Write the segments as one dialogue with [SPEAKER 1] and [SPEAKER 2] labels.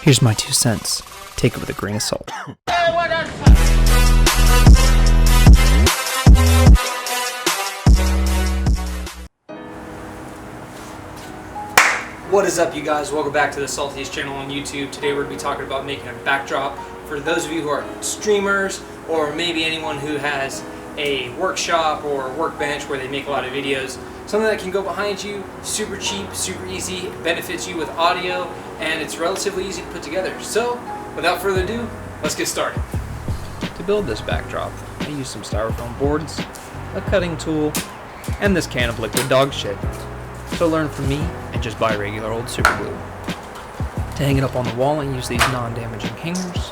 [SPEAKER 1] Here's my 2 cents. Take it with a grain of salt.
[SPEAKER 2] What is up, you guys? Welcome back to the Saltie's channel on YouTube. Today we're going to be talking about making a backdrop for those of you who are streamers, or maybe anyone who has a workshop or workbench where they make a lot of videos. Something that can go behind you, super cheap, super easy, benefits you with audio, and it's relatively easy to put together. So, without further ado, let's get started.
[SPEAKER 1] To build this backdrop, I used some styrofoam boards, a cutting tool, and this can of liquid dog shit. So learn from me and just buy regular old super glue. To hang it up on the wall, I use these non-damaging hangers,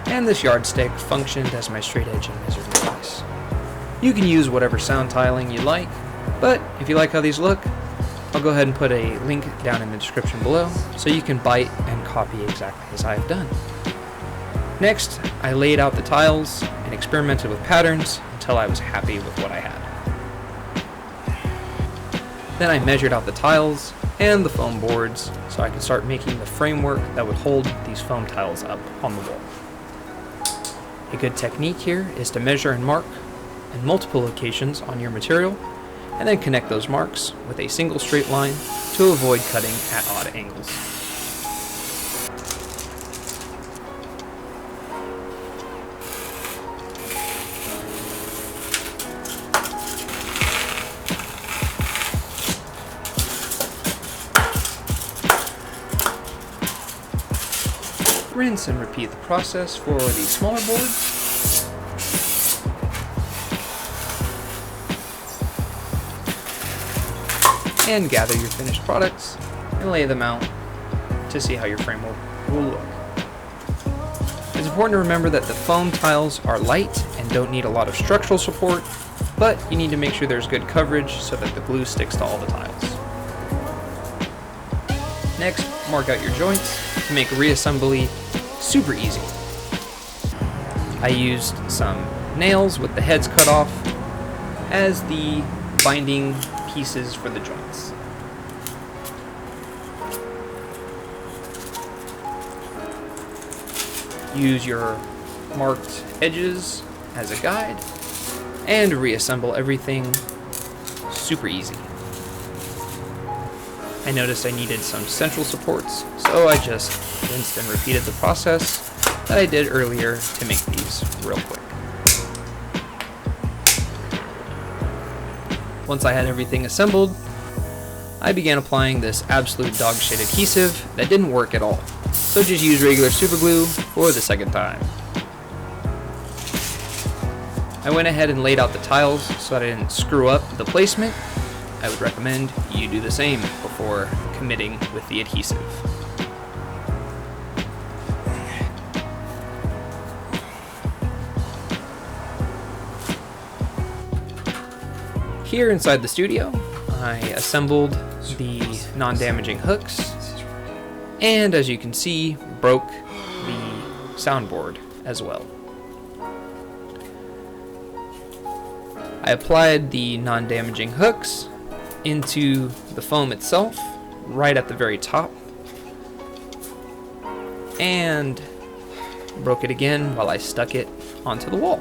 [SPEAKER 1] and this yardstick functioned as my straight edge and measuring device. You can use whatever sound tiling you like, but if you like how these look, I'll go ahead and put a link down in the description below so you can bite and copy exactly as I've done. Next, I laid out the tiles and experimented with patterns until I was happy with what I had. Then I measured out the tiles and the foam boards so I could start making the framework that would hold these foam tiles up on the wall. A good technique here is to measure and mark in multiple locations on your material, and then connect those marks with a single straight line to avoid cutting at odd angles. Rinse and repeat the process for the smaller boards. And gather your finished products and lay them out to see how your framework will look. It's important to remember that the foam tiles are light and don't need a lot of structural support, but you need to make sure there's good coverage so that the glue sticks to all the tiles. Next, mark out your joints to make reassembly super easy. I used some nails with the heads cut off as the binding pieces for the joints. Use your marked edges as a guide and reassemble everything super easy. I noticed I needed some central supports, so I just rinsed and repeated the process that I did earlier to make these real quick. Once I had everything assembled, I began applying this absolute dog shit adhesive that didn't work at all, so just use regular super glue for the second time. I went ahead and laid out the tiles so that I didn't screw up the placement. I would recommend you do the same before committing with the adhesive. Here inside the studio, I assembled the non-damaging hooks, and as you can see, broke the soundboard as well. I applied the non-damaging hooks into the foam itself, right at the very top, and broke it again while I stuck it onto the wall.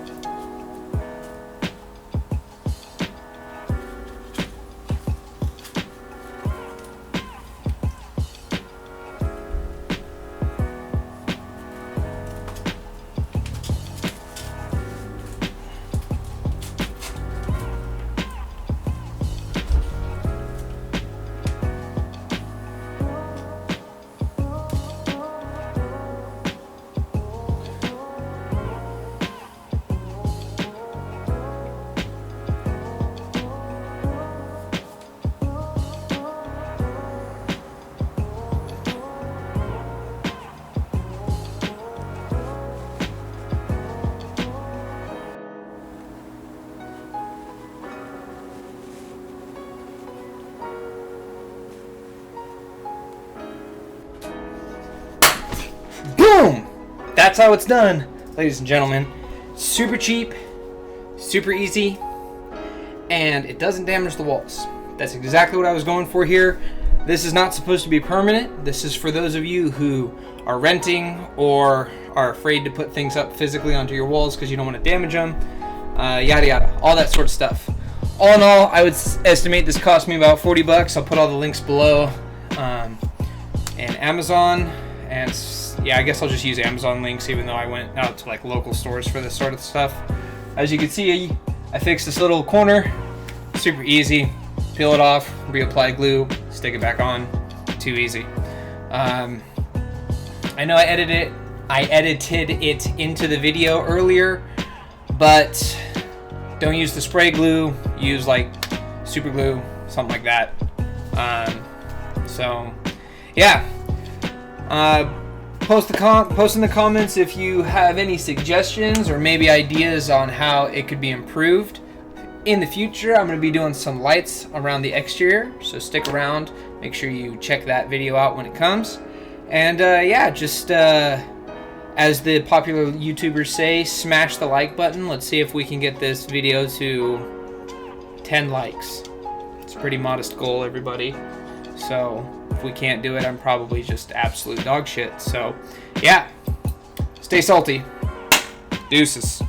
[SPEAKER 2] Boom! That's how it's done, ladies and gentlemen. Super cheap, super easy, and it doesn't damage the walls. That's exactly what I was going for here.
[SPEAKER 1] This is not supposed to be permanent. This is for those of you who are renting or are afraid to put things up physically onto your walls because you don't want to damage them. Yada yada, all that sort of stuff. All in all, I would estimate this cost me about 40 bucks. I'll put all the links below. And Amazon, and yeah, I guess I'll just use Amazon links even though I went out to like local stores for this sort of stuff. As you can see, I fixed this little corner. Super easy. Peel it off, reapply glue, stick it back on. Too easy. I know I edited it into the video earlier, but don't use the spray glue. Use like super glue, something like that. So yeah. Post in the comments if you have any suggestions or maybe ideas on how it could be improved. In the future, I'm going to be doing some lights around the exterior, so stick around. Make sure you check that video out when it comes. And yeah, just as the popular YouTubers say, smash the like button. Let's see if we can get this video to 10 likes. It's a pretty modest goal, everybody. So if we can't do it, I'm probably just absolute dog shit. So yeah, stay salty. Deuces.